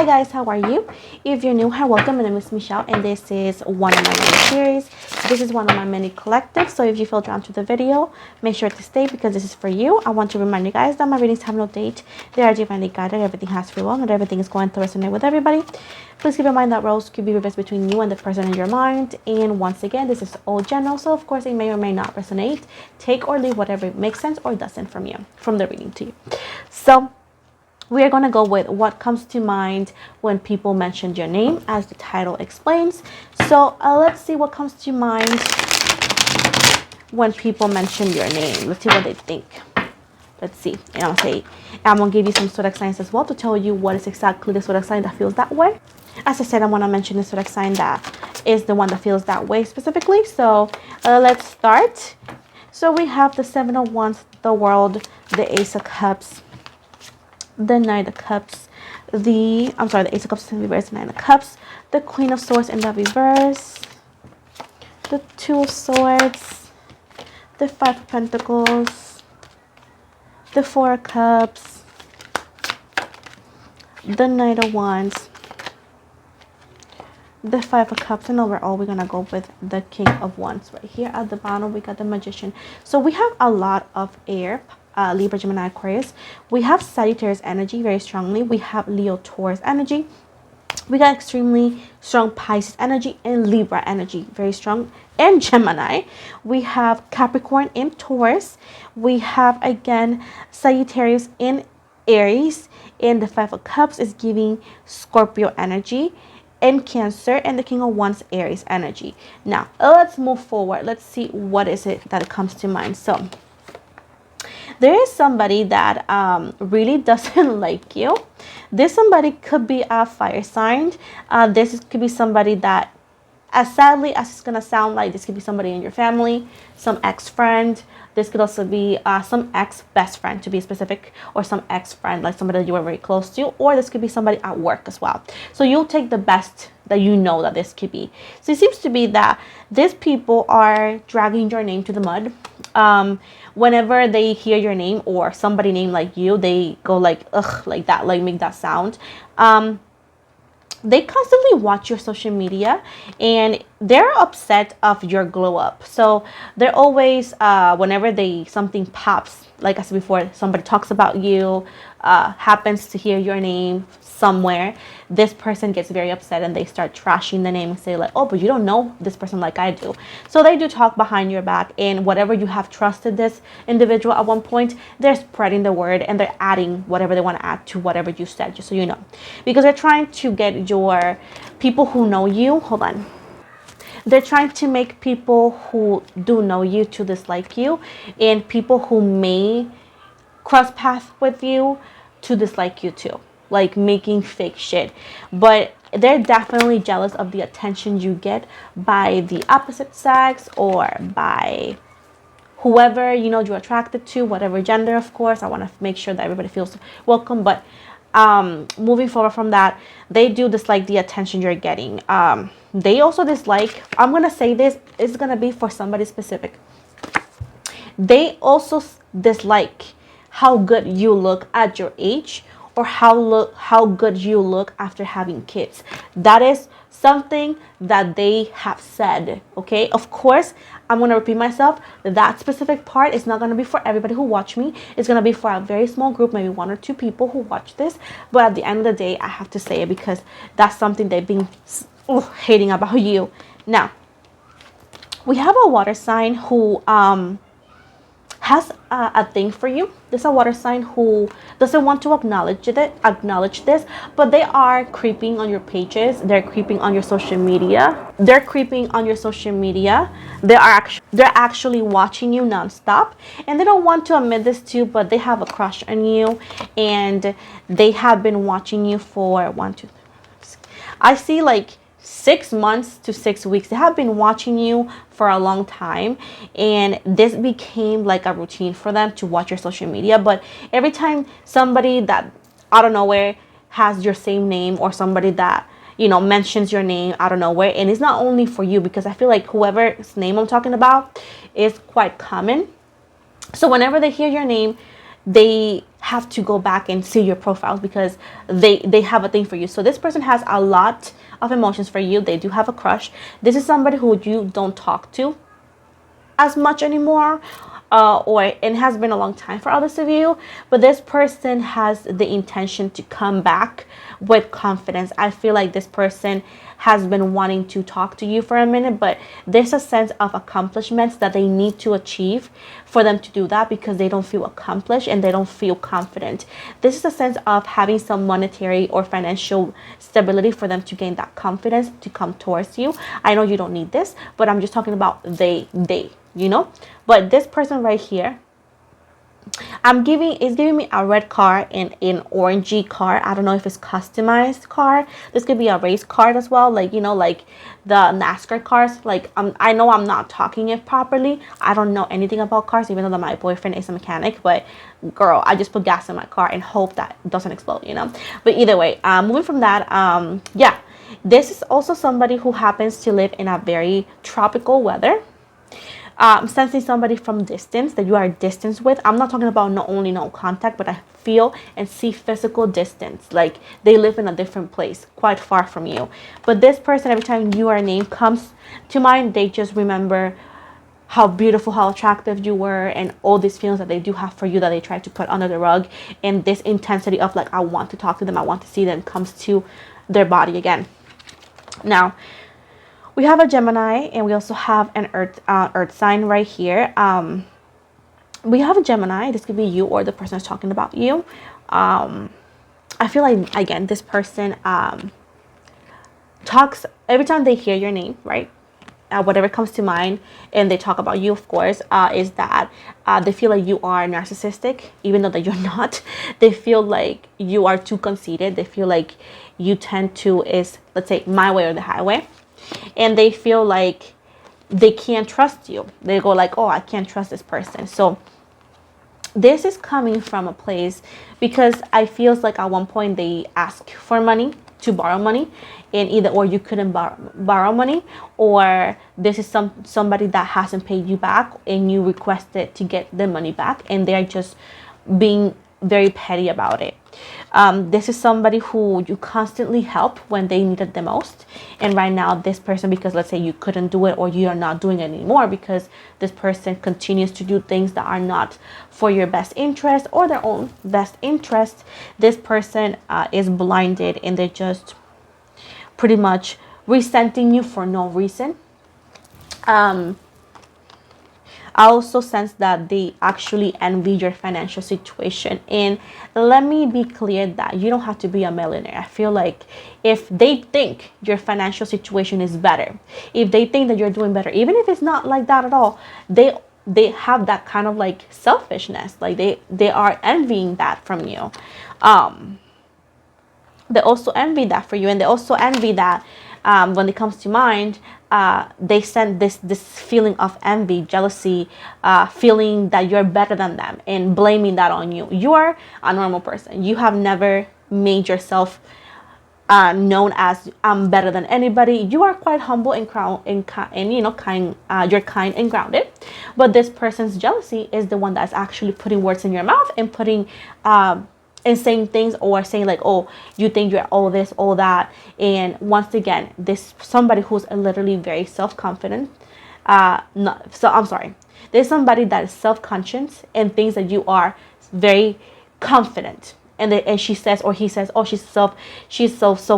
Hi guys, how are you? If you're new, hi, welcome. My name is Michelle and this is one of my mini series. This is one of my mini collectives, so if you feel drawn to the video, make sure to stay because this is for you. I want to remind you guys that my readings have no date. They are divinely guided. Everything has free will. Not everything is going to resonate with everybody. Please keep in mind that roles could be reversed between you and the person in your mind. And once again, this is all general, so of course it may or may not resonate. Take or leave whatever makes sense or doesn't from the reading to you. So we are going to go with what comes to mind when people mention your name, as the title explains. So let's see what comes to mind when people mention your name. Let's see what they think. Let's see. And I'm going to give you some zodiac signs as well to tell you what is exactly the zodiac sign that feels that way. As I said, I want to mention the zodiac sign that is the one that feels that way specifically. So let's start. So we have the Seven of Wands, the World, the Ace of Cups, the Knight of Cups, the Ace of Cups in reverse, the Nine of Cups, the Queen of Swords in the reverse, the Two of Swords, the Five of Pentacles, the Four of Cups, the Knight of Wands, the Five of Cups, and overall we're gonna go with the King of Wands. Right here at the bottom we got the Magician. So we have a lot of air, Libra, Gemini, Aquarius. We have Sagittarius energy very strongly. We have Leo, Taurus energy. We got extremely strong Pisces energy and Libra energy very strong, and Gemini. We have Capricorn and Taurus. We have again Sagittarius and Aries, and the Five of Cups is giving Scorpio energy, and Cancer, and the King of Wands, Aries energy. Now let's move forward. Let's see what is it that comes to mind. So there is somebody that really doesn't like you. This somebody could be a fire sign. This could be somebody that, as sadly as it's going to sound like, this could be somebody in your family, some ex-friend. This could also be some ex-best friend, to be specific, or some ex-friend, like somebody that you were very close to, or this could be somebody at work as well. So you'll take the best that you know that this could be. So it seems to be that these people are dragging your name to the mud. Whenever they hear your name or somebody named like you, they go like, ugh, like that, like make that sound. They constantly watch your social media and they're upset of your glow up. So they're always, whenever something pops, like I said before, somebody talks about you, happens to hear your name somewhere, this person gets very upset and they start trashing the name and say like, oh, but you don't know this person like I do. So they do talk behind your back, and whatever you have trusted this individual at one point, they're spreading the word and they're adding whatever they want to add to whatever you said, just so you know, because they're trying to get your people who know you, hold on, they're trying to make people who do know you to dislike you, and people who may cross paths with you to dislike you too, like making fake shit. But they're definitely jealous of the attention you get by the opposite sex or by whoever, you know, you're attracted to, whatever gender, of course. I want to make sure that everybody feels welcome. But moving forward from that, they do dislike the attention you're getting. They also dislike, I'm going to say this, it's going to be for somebody specific. They also dislike how good you look at your age, or how good you look after having kids. That is something that they have said, okay? Of course, I'm going to repeat myself. That specific part is not going to be for everybody who watch me. It's going to be for a very small group, maybe one or two people who watch this. But at the end of the day, I have to say it because that's something they've been hating about you. Now, we have a water sign who has a thing for you. There's a water sign who doesn't want to acknowledge this, but they are creeping on your pages. They're creeping on your social media. They're actually watching you nonstop, and they don't want to admit this to you, but they have a crush on you, and they have been watching you for I see like 6 months to 6 weeks. They have been watching you for a long time, and this became like a routine for them to watch your social media. But every time somebody that out of nowhere has your same name, or somebody that, you know, mentions your name out of nowhere, and it's not only for you, because I feel like whoever's name I'm talking about is quite common. So whenever they hear your name, they have to go back and see your profiles because they have a thing for you. So this person has a lot of emotions for you. They do have a crush. This is somebody who you don't talk to as much anymore, or it has been a long time for others of you, but this person has the intention to come back with confidence. I feel like this person has been wanting to talk to you for a minute, but there's a sense of accomplishments that they need to achieve for them to do that, because they don't feel accomplished and they don't feel confident. This is a sense of having some monetary or financial stability for them to gain that confidence to come towards you. I know you don't need this, but I'm just talking about they, you know. But this person right here, is giving me a red card and an orangey card. I don't know if it's customized card. This could be a race card as well, like, you know, like the NASCAR cars. Like, I know I'm not talking it properly. I don't know anything about cars, even though that my boyfriend is a mechanic. But girl, I just put gas in my car and hope that it doesn't explode, you know. But either way, moving from that, yeah, this is also somebody who happens to live in a very tropical weather. I'm sensing somebody from distance that you are distance with. I'm not talking about not only no contact, but I feel and see physical distance. Like they live in a different place, quite far from you. But this person, every time your name comes to mind, they just remember how beautiful, how attractive you were, and all these feelings that they do have for you that they try to put under the rug. And this intensity of like, I want to talk to them, I want to see them, comes to their body again. Now, we have a Gemini, and we also have an earth sign right here. We have a Gemini. This could be you or the person who's talking about you. I feel like, again, this person talks every time they hear your name, right? Whatever comes to mind, and they talk about you, of course, is that they feel like you are narcissistic, even though that you're not. They feel like you are too conceited. They feel like you tend to, let's say, my way or the highway. And they feel like they can't trust you. They go like, oh, I can't trust this person. So this is coming from a place because I feels like at one point they ask for money, to borrow money, and either or you couldn't borrow money, or this is somebody that hasn't paid you back and you requested to get the money back, and they're just being very petty about it. This is somebody who you constantly help when they needed the most, and right now this person, because let's say you couldn't do it or you are not doing it anymore because this person continues to do things that are not for your best interest or their own best interest, this person is blinded, and they're just pretty much resenting you for no reason. I also sense that they actually envy your financial situation. And let me be clear that you don't have to be a millionaire. I feel like if they think your financial situation is better, if they think that you're doing better, even if it's not like that at all, they have that kind of like selfishness. Like they are envying that from you. They also envy that for you, and they also envy that when it comes to mind, they send this feeling of envy, jealousy, feeling that you're better than them and blaming that on you. You are a normal person. You have never made yourself known as I'm better than anybody. You are quite humble and you know, kind. You're kind and grounded. But this person's jealousy is the one that's actually putting words in your mouth and putting and saying things, or saying like, oh, you think you're all this, all that. And once again, this somebody who's literally very self-confident. There's somebody that is self-conscious and thinks that you are very confident. And she says, or he says, oh, she's so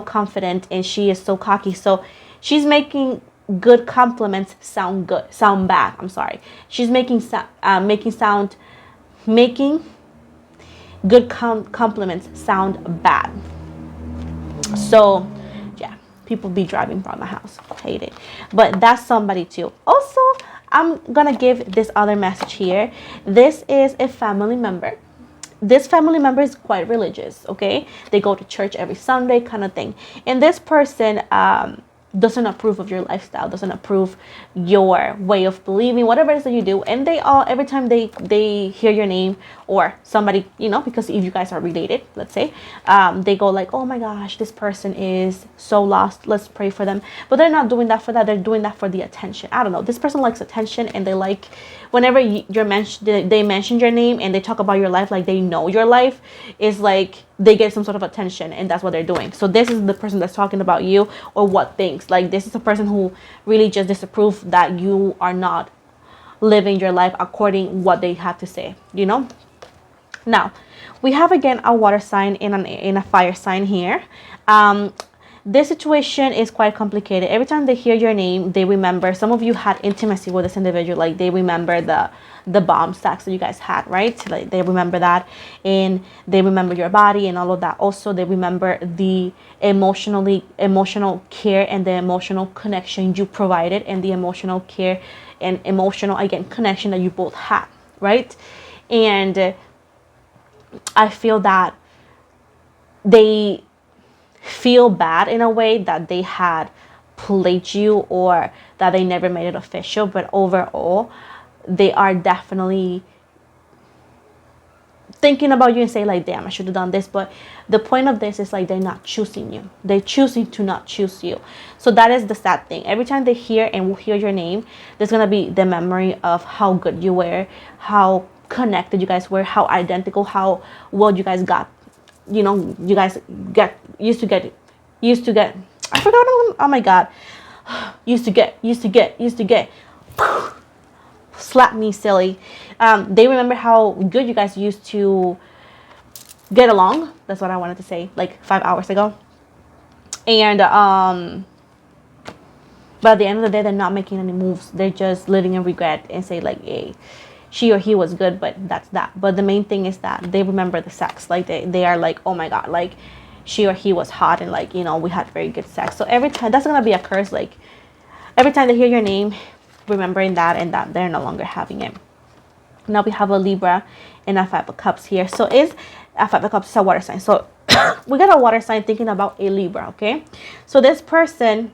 confident and she is so cocky. So she's making good compliments sound bad. I'm sorry. She's making good compliments sound bad. So yeah, people be driving by my house. Hate it. But that's somebody too. Also, I'm gonna give this other message here. This is a family member. This family member is quite religious, okay? They go to church every Sunday kind of thing. And this person doesn't approve of your lifestyle, doesn't approve your way of believing, whatever it is that you do. And they all, every time they hear your name or somebody, you know, because if you guys are related, let's say, they go like, oh my gosh, this person is so lost, let's pray for them. But they're not doing that for that, they're doing that for the attention. I don't know, this person likes attention, and they like, whenever they mention your name and they talk about your life, like they know your life, is like they get some sort of attention, and that's what they're doing. So this is the person that's talking about you, or what thinks. Like, this is a person who really just disapproves that you are not living your life according what they have to say, you know. Now we have again a water sign in a fire sign here. This situation is quite complicated. Every time they hear your name, they remember, some of you had intimacy with this individual, like they remember the bomb sex that you guys had, right? Like they remember that, and they remember your body and all of that. Also, they remember the emotional care and the emotional connection you provided, and the emotional care and emotional, again, connection that you both had, right? And I feel that they feel bad in a way that they had played you, or that they never made it official. But overall, they are definitely thinking about you and say like, damn, I should have done this. But the point of this is like, they're not choosing you, they're choosing to not choose you. So that is the sad thing. Every time they hear and will hear your name, there's gonna be the memory of how good you were, how connected you guys were, how identical, how well you guys got, you know, you guys used to get I forgot, oh my god, used to get slap me silly. They remember how good you guys used to get along. That's what I wanted to say, like 5 hours ago. And but at the end of the day, they're not making any moves. They're just living in regret and say like, hey, she or he was good, but that's that. But the main thing is that they remember the sex. Like they are like, oh my god, like she or he was hot, and like, you know, we had very good sex. So every time, that's gonna be a curse. Like every time they hear your name, remembering that, and that they're no longer having it. Now we have a Libra and a 5 of Cups here. So is a 5 of Cups is a water sign. So we got a water sign thinking about a Libra, okay? So this person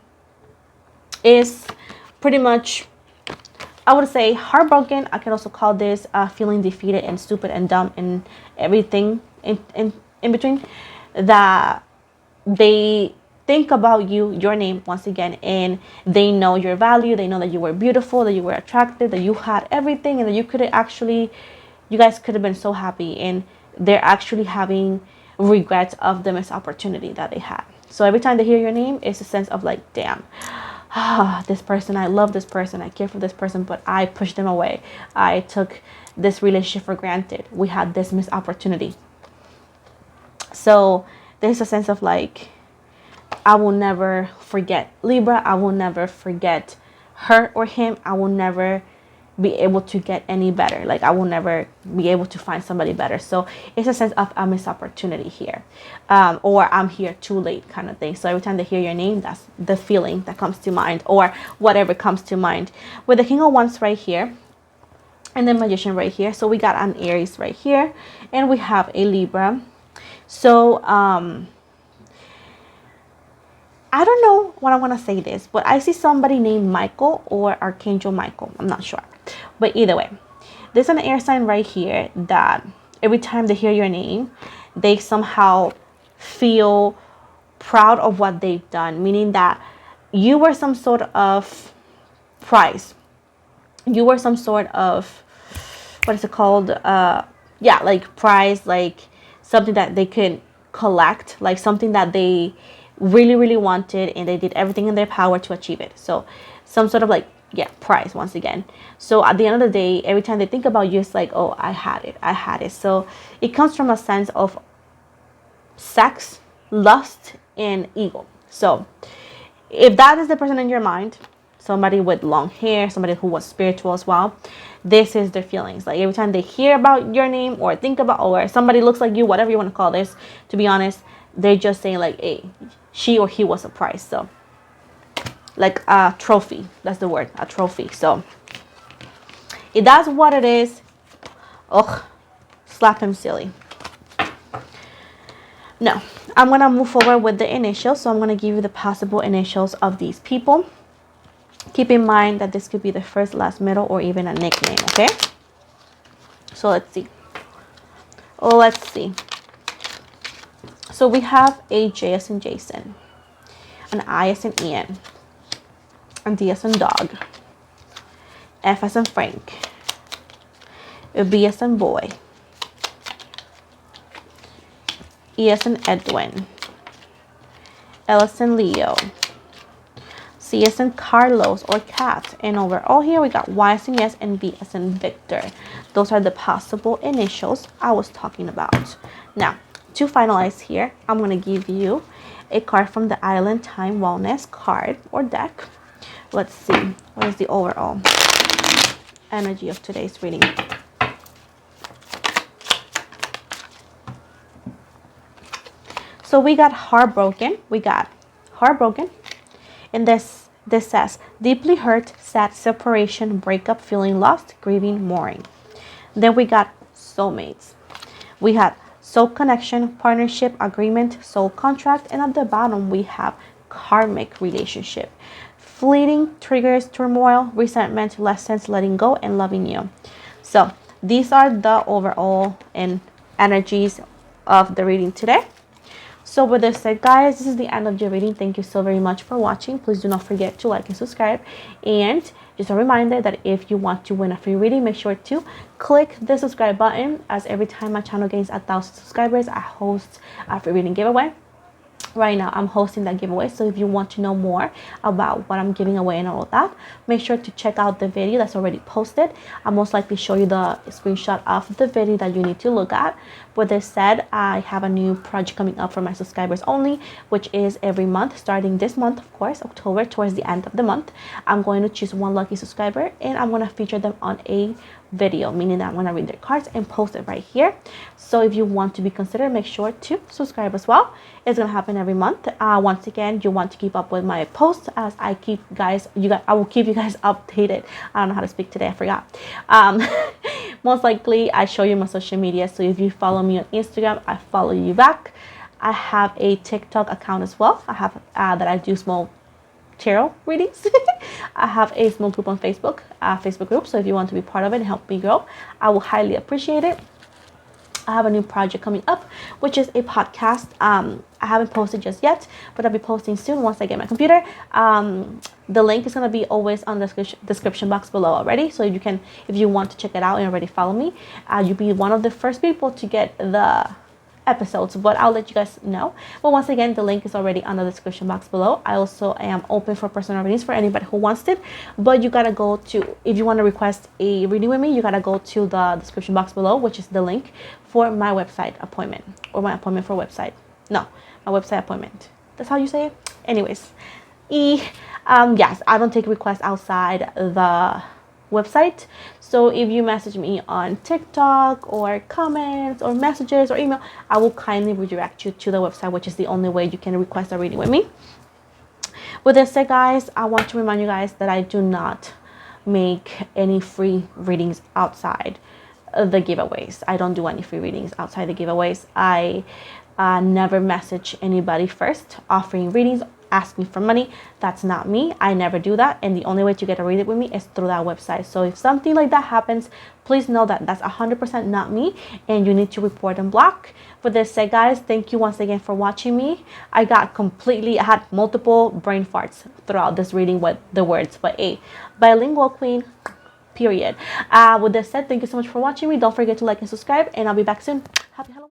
is pretty much, I would say, heartbroken. I can also call this feeling defeated and stupid and dumb and everything in between. That they think about you, your name, once again, and they know your value. They know that you were beautiful, that you were attractive, that you had everything, and that you guys could have been so happy. And they're actually having regrets of the missed opportunity that they had. So every time they hear your name, it's a sense of like, damn, this person, I love this person, I care for this person, but I pushed them away. I took this relationship for granted. We had this missed opportunity. So there's a sense of like, I will never forget Libra. I will never forget her or him. I will never be able to get any better. Like I will never be able to find somebody better. So it's a sense of a missed opportunity here, or I'm here too late kind of thing. So every time they hear your name, that's the feeling that comes to mind, or whatever comes to mind. With the King of Wands right here and the Magician right here. So we got an Aries right here, and we have a Libra. So I don't know what I want to say this, but I see somebody named Michael or Archangel Michael. I'm not sure. But either way, there's an air sign right here that every time they hear your name, they somehow feel proud of what they've done. Meaning that you were some sort of prize. You were some sort of, what is it called? Yeah, like prize, like something that they could collect, like something that they really wanted, and they did everything in their power to achieve it. So some sort of like, yeah, prize once again. So at the end of the day, every time they think about you, it's like, oh, I had it. So it comes from a sense of sex, lust, and ego. So if that is the person in your mind, somebody with long hair, somebody who was spiritual as well, this is their feelings. Like every time they hear about your name or think about, or somebody looks like you, whatever you want to call this, to be honest, they're just saying like, hey, she or he was a prize. So like a trophy, that's the word, a trophy. So if that's what it is, slap him silly. No, I'm going to move forward with the initials. So I'm going to give you the possible initials of these people. Keep in mind that this could be the first, last, middle, or even a nickname, okay? So let's see. Let's see. So we have a J as in Jason, an I as in Ian, a D as in dog, F as in Frank, a B as in boy, E as in Edwin, L as in Leo, C as in Carlos or cat, and overall here we got Y as in yes and V as in Victor. Those are the possible initials I was talking about. Now, to finalize here, I'm going to give you a card from the Island Time Wellness card or deck. Let's see, what is the overall energy of today's reading? So we got heartbroken. And this says deeply hurt, sad, separation, breakup, feeling lost, grieving, mourning. Then we got soulmates. We had soul connection, partnership, agreement, soul contract, and at the bottom we have karmic relationship. Fleeting, triggers, turmoil, resentment, lessons, letting go, and loving you. So these are the overall and energies of the reading today. So with this said, guys, this is the end of your reading. Thank you so very much for watching. Please do not forget to like and subscribe. And just a reminder that if you want to win a free reading, make sure to click the subscribe button, as every time my channel gains 1,000 subscribers, I host a free reading giveaway. Right now I'm hosting that giveaway, so if you want to know more about what I'm giving away and all of that, make sure to check out the video that's already posted. I'll most likely show you the screenshot of the video that you need to look at. With this said, I have a new project coming up for my subscribers only, which is every month, starting this month, of course, October, towards the end of the month. I'm going to choose one lucky subscriber and I'm going to feature them on a video, meaning that I'm going to read their cards and post it right here. So if you want to be considered, make sure to subscribe as well. It's going to happen every month. Once again, you want to keep up with my posts, as I will keep you guys updated. I don't know how to speak today, I forgot. Most likely I show you my social media, so if you follow me on Instagram, I follow you back. I have a TikTok account as well. I have that I do small tarot readings. I have a small group on Facebook group, so if you want to be part of it and help me grow, I will highly appreciate it. I have a new project coming up, which is a podcast. I haven't posted just yet, but I'll be posting soon once I get my computer. The link is going to be always on the description box below already, so if you want to check it out and already follow me, you'll be one of the first people to get the episodes, but I'll let you guys know. But once again, the link is already on the description box below. I also am open for personal readings for anybody who wants it, but you gotta go to, if you want to request a reading with me, you gotta go to the description box below, which is the link for my website appointment, or my appointment for website. No, my website appointment. That's how you say it. Anyways, yes, I don't take requests outside the website. So if you message me on TikTok or comments or messages or email, I will kindly redirect you to the website, which is the only way you can request a reading with me. With this said, guys, I want to remind you guys that I do not make any free readings outside the giveaways. I don't do any free readings outside the giveaways. I never message anybody first offering readings, asking for money. That's not me. I never do that, and the only way to get a reading with me is through that website. So if something like that happens, please know that that's 100% not me, and you need to report and block. With this said, guys, thank you once again for watching me. I had multiple brain farts throughout this reading with the words, but a bilingual queen, period. With this said, thank you so much for watching me. Don't forget to like and subscribe, and I'll be back soon. Happy Halloween.